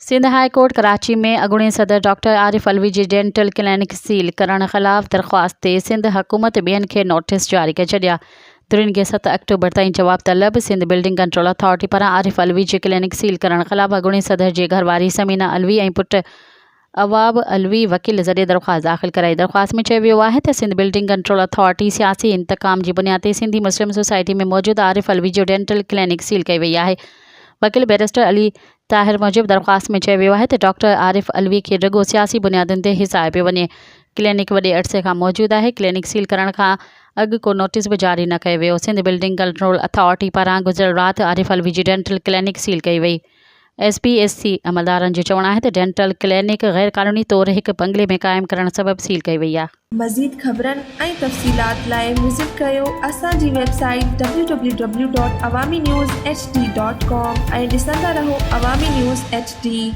Sindh high court Karachi में अॻूणे सदर डॉक्टर आरिफ अलवी जी डेंटल क्लिनिक सील करण ख़िलाफ़ दरख़्वास्त ते सिंध हुकूमत ॿियनि खे नोटिस जारी करे छॾिया। तुरिन खे 7 अक्टूबर ताईं जवाब तलब। सिंध बिल्डिंग कंट्रोल अथॉरिटी पारां आरिफ अलवी जी क्लिनिक सील करण ख़िलाफ़ अॻूणे सदर जे घरवारी समीना अलवी ऐं पुटु अवाब अलवी वकील ज़रिए दरख़्वास्त दाख़िल कराई। दरख़्वास्त में चयो वियो आहे त सिंध बिल्डिंग कंट्रोल अथॉरिटी सियासी इंतकाम जी बुनियाद ते सिंधी मुस्लिम सोसाइटी में मौजूदु आरिफ अलवी जो डेंटल क्लिनिक सील कई वई आहे। वकील बैरिस्टर अली ताहिर मूजिब दरख़्वास्त में चयो वियो आहे त डॉक्टर आरिफ अलवी खे रुॻो सियासी बुनियादुनि ते हिसाए पियो वञे। क्लिनिक वॾे अरसे खां मौजूदु आहे। क्लिनिक सील करण खां अॻु को नोटिस बि जारी न कयो वियो। सिंध बिल्डिंग कंट्रोल अथॉरिटी पारां गुज़िरियल राति आरिफ अलवी जी डेंटल क्लिनिक सील कई वई। SPSC अमलदारनि जो चवणु आहे त डेंटल क्लिनिक गैर क़ानूनी तौरु हिकु बंगले में क़ाइमु करण सबबि सील कई वई आहे। मज़ीद ख़बरनि ऐं तफ़सीलात लाइ विज़िट कयो असांजी वेबसाइट www.awamiNewsHD.com ऐं ॾिसंदा रहो अवामी न्यूज़ HD।